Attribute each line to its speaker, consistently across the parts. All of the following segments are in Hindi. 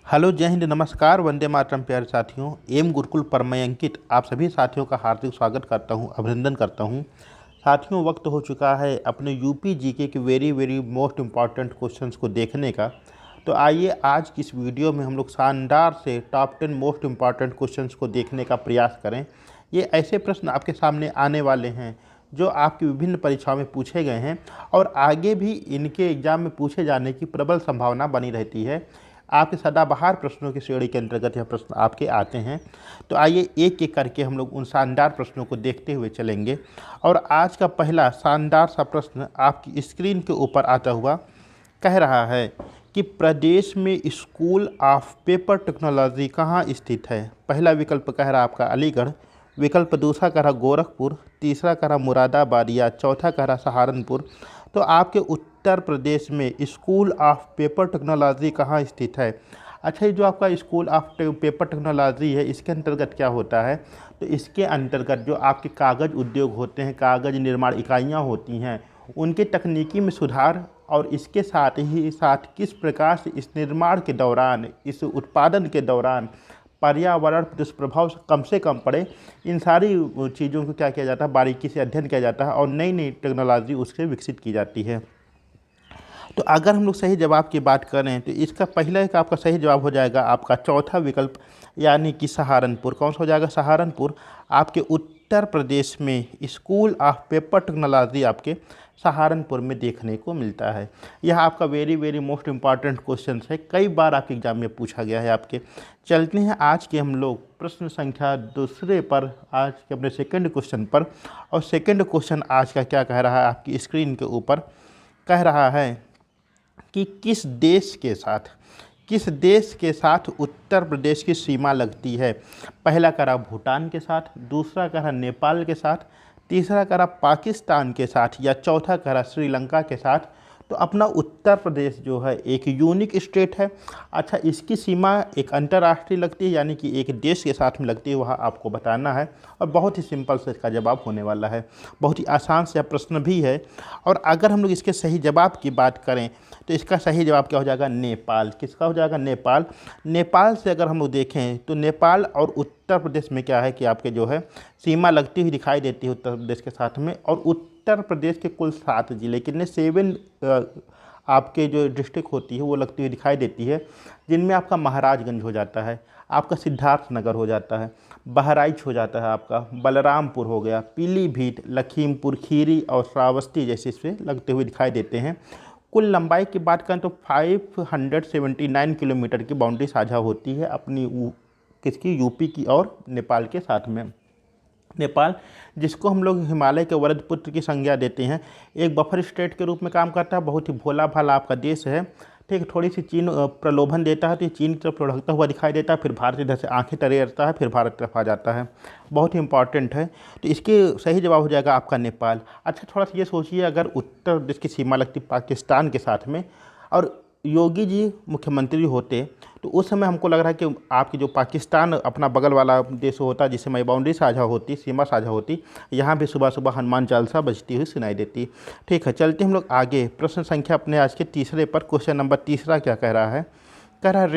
Speaker 1: हेलो, जय हिंद, नमस्कार, वंदे मातरम। प्यारे साथियों, एम गुरुकुल पर मैं अंकित आप सभी साथियों का हार्दिक स्वागत करता हूं, अभिनंदन करता हूं। साथियों, वक्त हो चुका है अपने यूपी जीके के very very most important questions को देखने का। तो आइए आज की इस वीडियो में हम लोग शानदार से टॉप 10 मोस्ट इम्पॉर्टेंट क्वेश्चंस को देखने का प्रयास करें। ये ऐसे प्रश्न आपके सामने आने वाले हैं जो आपकी विभिन्न परीक्षाओं में पूछे गए हैं और आगे भी इनके एग्जाम में पूछे जाने की प्रबल संभावना बनी रहती है। आपके सदाबहार प्रश्नों की श्रेणी के अंतर्गत यह प्रश्न आपके आते हैं। तो आइए एक एक करके हम लोग उन शानदार प्रश्नों को देखते हुए चलेंगे। और आज का पहला शानदार सा प्रश्न आपकी स्क्रीन के ऊपर आता हुआ कह रहा है कि प्रदेश में स्कूल ऑफ पेपर टेक्नोलॉजी कहाँ स्थित है। पहला विकल्प कह रहा आपका अलीगढ़, विकल्प दूसरा कह रहा गोरखपुर, तीसरा कह रहा मुरादाबाद या चौथा कह रहा सहारनपुर। तो आपके उत्तर प्रदेश में स्कूल ऑफ पेपर टेक्नोलॉजी कहाँ स्थित है। अच्छा, ये जो आपका स्कूल ऑफ पेपर टेक्नोलॉजी है, इसके अंतर्गत क्या होता है? तो इसके अंतर्गत जो आपके कागज़ उद्योग होते हैं, कागज़ निर्माण इकाइयाँ होती हैं, उनके तकनीकी में सुधार और इसके साथ ही साथ किस प्रकार से इस निर्माण के दौरान, इस उत्पादन के दौरान पर्यावरण दुष्प्रभाव कम से कम पड़े, इन सारी चीज़ों को क्या किया जाता है, बारीकी से अध्ययन किया जाता है और नई नई टेक्नोलॉजी उससे विकसित की जाती है। तो अगर हम लोग सही जवाब की बात करें तो इसका पहला एक आपका सही जवाब हो जाएगा आपका चौथा विकल्प, यानी कि सहारनपुर। कौन सा हो जाएगा? सहारनपुर। आपके उत्तर प्रदेश में स्कूल ऑफ पेपर टेक्नोलॉजी आपके सहारनपुर में देखने को मिलता है। यह आपका very very most important question है, कई बार आपके एग्जाम में पूछा गया है आपके। चलते हैं आज के हम लोग प्रश्न संख्या दूसरे पर, आज के अपने सेकंड क्वेश्चन पर। और सेकंड क्वेश्चन आज का क्या कह रहा है आपकी स्क्रीन के ऊपर? कह रहा है कि किस देश के साथ उत्तर प्रदेश की सीमा लगती है। पहला करा भूटान के साथ, दूसरा करा नेपाल के साथ, तीसरा करा पाकिस्तान के साथ या चौथा करा श्रीलंका के साथ। तो अपना उत्तर प्रदेश जो है एक यूनिक स्टेट है। अच्छा, इसकी सीमा एक अंतर्राष्ट्रीय लगती है, यानी कि एक देश के साथ में लगती है, वह आपको बताना है। और बहुत ही सिंपल से इसका जवाब होने वाला है, बहुत ही आसान से प्रश्न भी है। और अगर हम लोग इसके सही जवाब की बात करें तो इसका सही जवाब क्या हो जाएगा? नेपाल। किसका हो जाएगा? नेपाल। नेपाल से अगर हम लोग देखें तो नेपाल और उत्तर प्रदेश में क्या है कि आपके जो है सीमा लगती हुई दिखाई देती है उत्तर प्रदेश के साथ में। और उत्तर प्रदेश के कुल 7 जिले, कितने 7 आपके जो डिस्ट्रिक्ट होती है वो लगती हुई दिखाई देती है, जिनमें आपका महाराजगंज हो जाता है, आपका सिद्धार्थनगर हो जाता है, बहराइच हो जाता है, आपका बलरामपुर हो गया, पीलीभीत, लखीमपुर खीरी और श्रावस्ती जैसे इसमें लगते हुए दिखाई देते हैं। कुल लंबाई की बात करें तो 579 किलोमीटर की बाउंड्री साझा होती है अपनी किसकी? यूपी की और नेपाल के साथ में। नेपाल, जिसको हम लोग हिमालय के वरदपुत्र की संज्ञा देते हैं, एक बफर स्टेट के रूप में काम करता है। बहुत ही भोला भाला आपका देश है, ठीक। थोड़ी सी चीन प्रलोभन देता है तो ये चीन की तरफ लुढ़कता हुआ दिखाई देता है, फिर भारत इधर से आंखें तरेरता है, फिर भारत तरफ आ जाता है। बहुत ही इंपॉर्टेंट है। तो इसके सही जवाब हो जाएगा आपका नेपाल। अच्छा, थोड़ा सा ये सोचिए, अगर उत्तर प्रदेश की सीमा लगती पाकिस्तान के साथ में और योगी जी मुख्यमंत्री होते तो उस समय हमको लग रहा है कि आपकी जो पाकिस्तान अपना बगल वाला देश होता, जिससे मैं बाउंड्री साझा होती, सीमा साझा होती, यहाँ भी सुबह सुबह हनुमान चालीसा बजती हुई सुनाई देती। ठीक है, चलते हम लोग आगे। प्रश्न संख्या अपने आज के तीसरे पर, क्वेश्चन नंबर तीसरा क्या कह रहा है? कह रहा है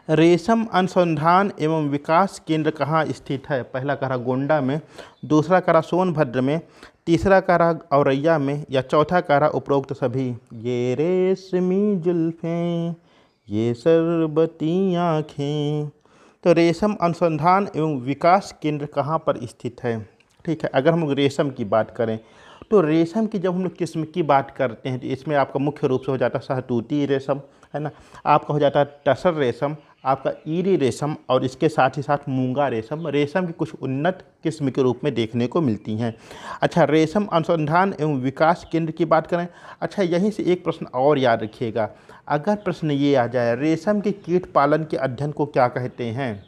Speaker 1: रेशम अनुसंधान एवं विकास केंद्र कहाँ स्थित है। पहला कह रहा गोंडा में, दूसरा कह रहा सोनभद्र में, तीसरा कह रहा औरैया में या चौथा कह रहा उपरोक्त सभी। ये रेशमी जुल्फें, ये शरबती आँखें। तो रेशम अनुसंधान एवं विकास केंद्र कहाँ पर स्थित है? ठीक है, अगर हम लोग रेशम की बात करें तो रेशम की जब हम लोग किस्म की बात करते हैं तो इसमें आपका मुख्य रूप से हो जाता है शहतूती रेशम, है ना, आपका हो जाता है टसर रेशम, आपका ईरी रेशम और इसके साथ ही साथ मूंगा रेशम। रेशम की कुछ उन्नत किस्म के रूप में देखने को मिलती हैं। अच्छा, रेशम अनुसंधान एवं विकास केंद्र की बात करें। अच्छा, यहीं से एक प्रश्न और याद रखिएगा, अगर प्रश्न ये आ जाए रेशम के कीट पालन के अध्ययन को क्या कहते हैं,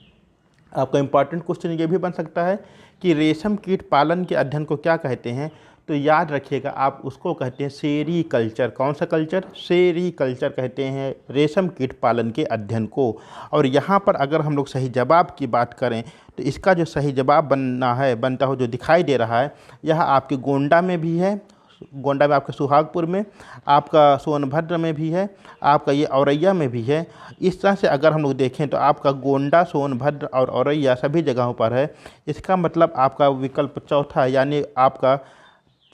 Speaker 1: आपका इंपॉर्टेंट क्वेश्चन ये भी बन सकता है कि रेशम कीट पालन के अध्ययन को क्या कहते हैं। तो याद रखिएगा, आप उसको कहते हैं सेरीकल्चर। कौन सा कल्चर? सेरीकल्चर कहते हैं रेशम कीट पालन के अध्ययन को। और यहाँ पर अगर हम लोग सही जवाब की बात करें तो इसका जो सही जवाब बनता हो जो दिखाई दे रहा है, यह आपके गोंडा में भी है, गोंडा में आपके सुहागपुर में, आपका सोनभद्र में भी है, आपका ये औरैया में भी है। इस तरह से अगर हम लोग देखें तो आपका गोंडा, सोनभद्र और औरैया सभी जगहों पर है। इसका मतलब आपका विकल्प चौथा यानी आपका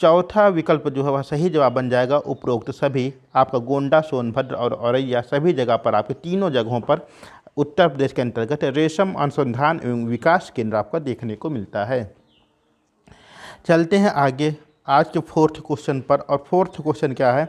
Speaker 1: चौथा विकल्प जो है वह सही जवाब बन जाएगा। उपरोक्त सभी आपका गोंडा, सोनभद्र और औरैया सभी जगह पर, आपके तीनों जगहों पर उत्तर प्रदेश के अंतर्गत रेशम अनुसंधान एवं विकास केंद्र आपका देखने को मिलता है। चलते हैं आगे आज के फोर्थ क्वेश्चन पर। और फोर्थ क्वेश्चन क्या है,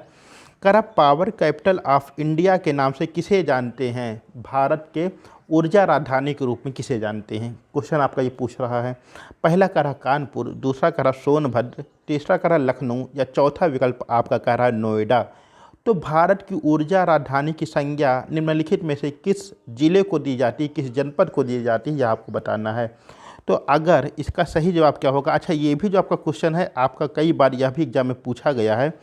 Speaker 1: कर आप पावर कैपिटल ऑफ इंडिया के नाम से किसे जानते हैं? भारत के ऊर्जा राजधानी के रूप में किसे जानते हैं? क्वेश्चन आपका ये पूछ रहा है। पहला कह रहा कानपुर, दूसरा कह रहा सोनभद्र, तीसरा कह रहा लखनऊ या चौथा विकल्प आपका कह रहा नोएडा। तो भारत की ऊर्जा राजधानी की संज्ञा निम्नलिखित में से किस जिले को दी जाती है, किस जनपद को दी जाती है, यह आपको बताना है। तो अगर इसका सही जवाब क्या होगा, अच्छा ये भी जो आपका क्वेश्चन है आपका कई बार यह भी एग्जाम में पूछा गया है।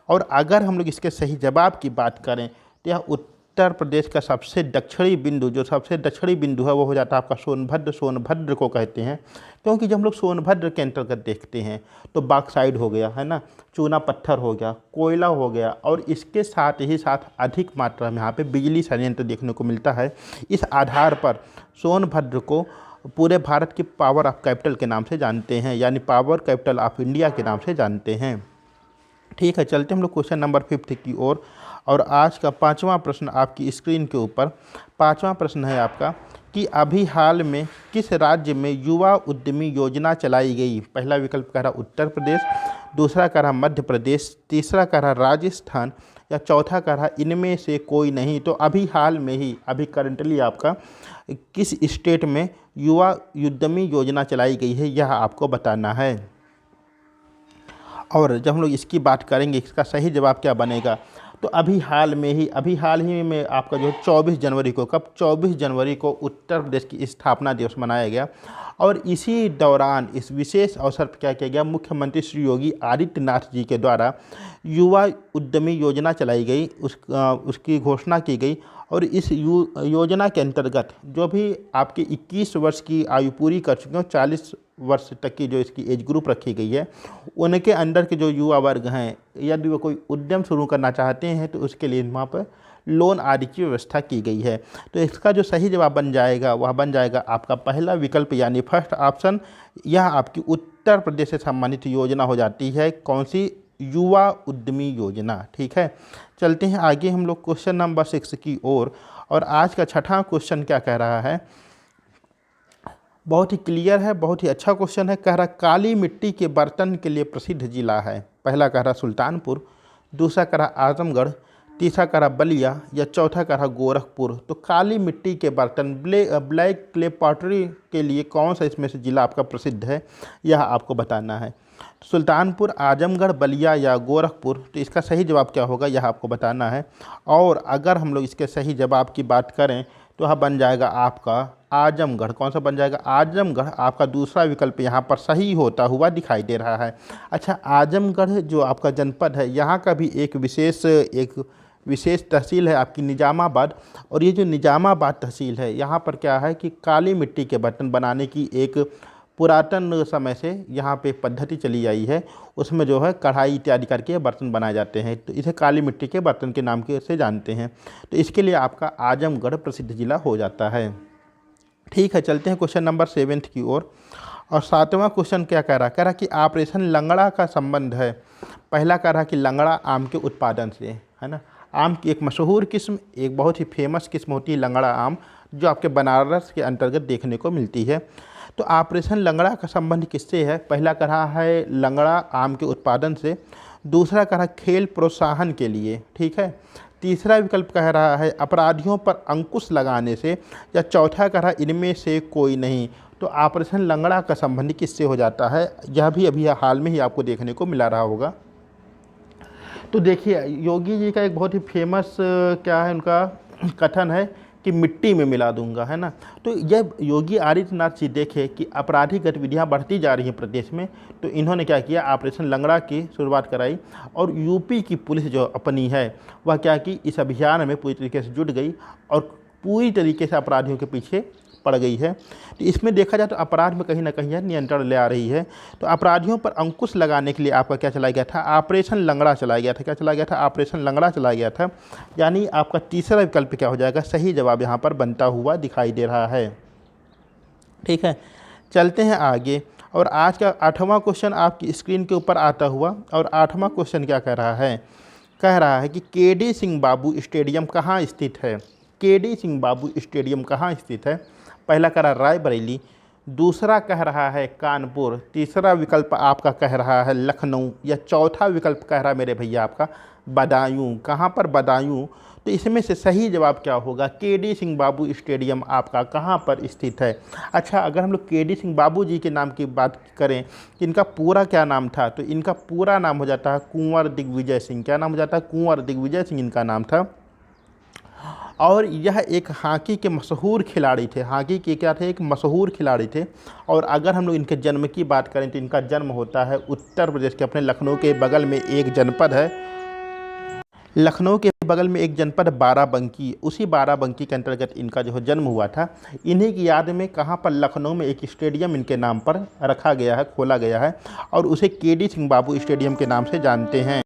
Speaker 1: और अगर हम लोग इसके सही जवाब की बात करें तो यह उत्तर प्रदेश का सबसे दक्षिणी बिंदु, जो सबसे दक्षिणी बिंदु है वो हो जाता है आपका सोनभद्र। सोनभद्र को कहते हैं क्योंकि जब हम लोग सोनभद्र के अंतर्गत देखते हैं तो बॉक्साइड हो गया है ना, चूना पत्थर हो गया, कोयला हो गया, और इसके साथ ही साथ अधिक मात्रा में यहाँ पे बिजली संयंत्र देखने को मिलता है। इस आधार पर सोनभद्र को पूरे भारत की पावर ऑफ कैपिटल के नाम से जानते हैं, यानी पावर कैपिटल ऑफ इंडिया के नाम से जानते हैं। ठीक है, चलते हम लोग क्वेश्चन नंबर 5 की ओर। और आज का पांचवा प्रश्न आपकी स्क्रीन के ऊपर, पांचवा प्रश्न है आपका कि अभी हाल में किस राज्य में युवा उद्यमी योजना चलाई गई? पहला विकल्प कह रहा उत्तर प्रदेश, दूसरा कह रहा मध्य प्रदेश, तीसरा कह रहा राजस्थान या चौथा कह रहा इनमें से कोई नहीं। तो अभी हाल में ही, अभी करंटली आपका किस स्टेट में युवा उद्यमी योजना चलाई गई है यह आपको बताना है। और जब हम लोग इसकी बात करेंगे इसका सही जवाब क्या बनेगा, तो अभी हाल ही में आपका जो 24 जनवरी को, कब 24 जनवरी को उत्तर प्रदेश की स्थापना दिवस मनाया गया। और इसी दौरान इस विशेष अवसर पर क्या किया गया, मुख्यमंत्री श्री योगी आदित्यनाथ जी के द्वारा युवा उद्यमी योजना चलाई गई, उसकी घोषणा की गई। और इस योजना के अंतर्गत जो भी आपके 21 वर्ष की आयु पूरी कर चुके हो, 40 वर्ष तक की जो इसकी एज ग्रुप रखी गई है, उनके अंदर के जो युवा वर्ग हैं, यदि वो कोई उद्यम शुरू करना चाहते हैं तो उसके लिए वहाँ पर लोन आदि की व्यवस्था की गई है। तो इसका जो सही जवाब बन जाएगा वह बन जाएगा आपका पहला विकल्प यानी फर्स्ट ऑप्शन। यह आपकी उत्तर प्रदेश से संबंधित योजना हो जाती है। कौन सी? युवा उद्यमी योजना। ठीक है, चलते हैं आगे हम लोग क्वेश्चन नंबर 6 की ओर। और आज का छठा क्वेश्चन क्या कह रहा है, बहुत ही क्लियर है, बहुत ही अच्छा क्वेश्चन है। कह रहा काली मिट्टी के बर्तन के लिए प्रसिद्ध जिला है। पहला कह रहा सुल्तानपुर, दूसरा कह रहा आजमगढ़, तीसरा कह रहा बलिया या चौथा कह रहा गोरखपुर। तो काली मिट्टी के बर्तन ब्लैक क्ले पॉटरी के लिए कौन सा इसमें से जिला आपका प्रसिद्ध है यह आपको बताना है। सुल्तानपुर, आजमगढ़, बलिया या गोरखपुर। तो इसका सही जवाब क्या होगा यह आपको बताना है। और अगर हम लोग इसके सही जवाब की बात करें तो यह बन जाएगा आपका आजमगढ़। कौन सा बन जाएगा? आजमगढ़। आपका दूसरा विकल्प यहाँ पर सही होता हुआ दिखाई दे रहा है। अच्छा, आजमगढ़ जो आपका जनपद है यहाँ का भी एक विशेष तहसील है आपकी निजामाबाद। और ये जो निजामाबाद तहसील है यहाँ पर क्या है कि काली मिट्टी के बर्तन बनाने की एक पुरातन समय से यहाँ पे पद्धति चली आई है। उसमें जो है कढ़ाई इत्यादि करके बर्तन बनाए जाते हैं, तो इसे काली मिट्टी के बर्तन के नाम से जानते हैं। तो इसके लिए आपका आजमगढ़ प्रसिद्ध जिला हो जाता है। ठीक है, चलते हैं क्वेश्चन नंबर 7 की ओर। और सातवां क्वेश्चन क्या कह रहा कि ऑपरेशन लंगड़ा का संबंध है। पहला कह रहा कि लंगड़ा आम के उत्पादन से, है ना। आम की एक मशहूर किस्म, एक बहुत ही फेमस किस्म होती है लंगड़ा आम, जो आपके बनारस के अंतर्गत देखने को मिलती है। तो ऑपरेशन लंगड़ा का संबंध किससे है? पहला कह रहा है लंगड़ा आम के उत्पादन से, दूसरा कह रहा खेल प्रोत्साहन के लिए, ठीक है, तीसरा विकल्प कह रहा है अपराधियों पर अंकुश लगाने से, या चौथा कह रहा इनमें से कोई नहीं। तो ऑपरेशन लंगड़ा का संबंध किससे हो जाता है यह भी अभी हाल में ही आपको देखने को मिला रहा होगा। तो देखिए, योगी जी का एक बहुत ही फेमस क्या है उनका कथन है कि मिट्टी में मिला दूंगा, है ना। तो जब योगी आदित्यनाथ जी देखे कि आपराधिक गतिविधियां बढ़ती जा रही हैं प्रदेश में, तो इन्होंने क्या किया, ऑपरेशन लंगड़ा की शुरुआत कराई। और यूपी की पुलिस जो अपनी है वह क्या की, इस अभियान में पूरी तरीके से जुट गई और पूरी तरीके से अपराधियों के पीछे पड़ गई है। तो इसमें देखा जाए तो अपराध में कहीं ना कहीं यह नियंत्रण ले आ रही है। तो अपराधियों पर अंकुश लगाने के लिए आपका क्या चलाया गया था, ऑपरेशन लंगड़ा चलाया गया था। क्या चलाया गया था, ऑपरेशन लंगड़ा चलाया गया था। यानी आपका तीसरा विकल्प क्या हो जाएगा, सही जवाब यहाँ पर बनता हुआ दिखाई दे रहा है। ठीक है, चलते हैं आगे। और आज का 8वां क्वेश्चन आपकी स्क्रीन के ऊपर आता हुआ। और 8वां क्वेश्चन क्या कह रहा है, कह रहा है कि केडी सिंह बाबू स्टेडियम कहाँ स्थित है। केडी सिंह बाबू स्टेडियम कहाँ स्थित है। पहला कह रहा रायबरेली, दूसरा कह रहा है कानपुर, तीसरा विकल्प आपका कह रहा है लखनऊ, या चौथा विकल्प कह रहा है मेरे भैया आपका बदायूं। कहाँ पर बदायूं, तो इसमें से सही जवाब क्या होगा, केडी सिंह बाबू स्टेडियम आपका कहाँ पर स्थित है। अच्छा, अगर हम लोग केडी सिंह बाबू जी के नाम की बात करें कि इनका पूरा क्या नाम था, तो इनका पूरा नाम हो जाता है कुंवर दिग्विजय सिंह। क्या नाम हो जाता है, कुंवर दिग्विजय सिंह इनका नाम था। और यह एक हॉकी के मशहूर खिलाड़ी थे। हॉकी के क्या थे, एक मशहूर खिलाड़ी थे। और अगर हम लोग इनके जन्म की बात करें तो इनका जन्म होता है उत्तर प्रदेश के अपने लखनऊ के बगल में एक जनपद है, लखनऊ के बगल में एक जनपद बाराबंकी, उसी बाराबंकी के अंतर्गत इनका जो है जन्म हुआ था। इन्हीं की याद में कहाँ पर, लखनऊ में एक स्टेडियम इनके नाम पर रखा गया है, खोला गया है, और उसे केडी सिंह बाबू स्टेडियम के नाम से जानते हैं।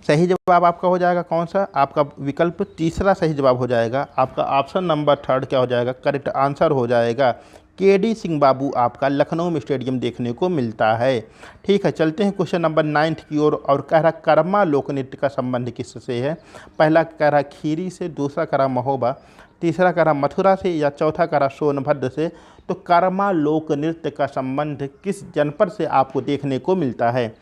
Speaker 1: सही जवाब आपका हो जाएगा कौन सा, आपका विकल्प तीसरा सही जवाब हो जाएगा। आपका ऑप्शन नंबर 3 क्या हो जाएगा, करेक्ट आंसर हो जाएगा। केडी सिंह बाबू आपका लखनऊ में स्टेडियम देखने को मिलता है। ठीक है, चलते हैं क्वेश्चन नंबर 9 की ओर। और कह रहा कर्मा लोक नृत्य का संबंध किससे है। पहला कह रहा खीरी से, दूसरा कह रहा महोबा, तीसरा कह रहा मथुरा से, या चौथा कह रहा सोनभद्र से। तो कर्मा लोक नृत्य का संबंध किस जनपद से आपको देखने को मिलता है।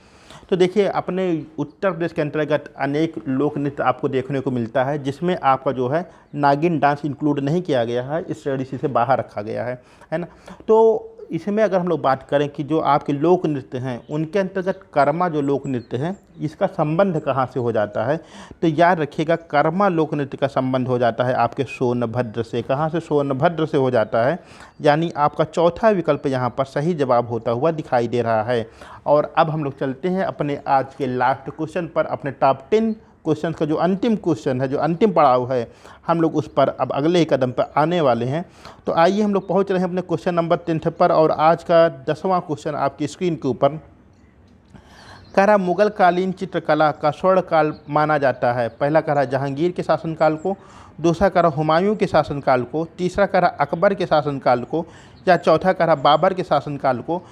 Speaker 1: तो देखिए, अपने उत्तर प्रदेश के अंतर्गत अनेक लोक नृत्य आपको देखने को मिलता है, जिसमें आपका जो है नागिन डांस इंक्लूड नहीं किया गया है, इस ट्रेडिशन से बाहर रखा गया है ना। तो इसमें अगर हम लोग बात करें कि जो आपके लोक नृत्य हैं उनके अंतर्गत कर्मा जो लोक नृत्य है इसका संबंध कहाँ से हो जाता है, तो याद रखिएगा कर्मा लोक नृत्य का संबंध हो जाता है आपके सोनभद्र से। कहाँ से, सोनभद्र से हो जाता है। यानी आपका चौथा विकल्प यहाँ पर सही जवाब होता हुआ दिखाई दे रहा है। और अब हम लोग चलते हैं अपने आज के लास्ट क्वेश्चन पर, अपने टॉप 10 क्वेश्चन का जो अंतिम क्वेश्चन है, जो अंतिम पड़ाव है, हम लोग उस पर अब अगले ही कदम पर आने वाले हैं। तो आइए हम लोग पहुंच रहे हैं अपने क्वेश्चन नंबर 10 पर। और आज का 10वां क्वेश्चन आपकी स्क्रीन के ऊपर कह रहा मुगल कालीन चित्रकला का स्वर्ण काल माना जाता है। पहला कह रहा जहांगीर के शासनकाल को, दूसरा कह रहा हुमायूं के शासनकाल को, तीसरा कह रहा अकबर के शासनकाल को, या चौथा कह रहा बाबर के शासनकाल को।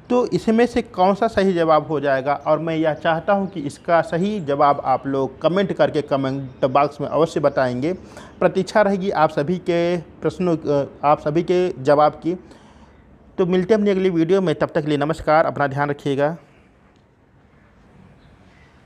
Speaker 1: तो इसमें से कौन सा सही जवाब हो जाएगा, और मैं यह चाहता हूं कि इसका सही जवाब आप लोग कमेंट करके कमेंट बॉक्स में अवश्य बताएंगे। प्रतीक्षा रहेगी आप सभी के प्रश्नों, आप सभी के जवाब की। तो मिलते हैं अपनी अगली वीडियो में, तब तक के लिए नमस्कार, अपना ध्यान रखिएगा।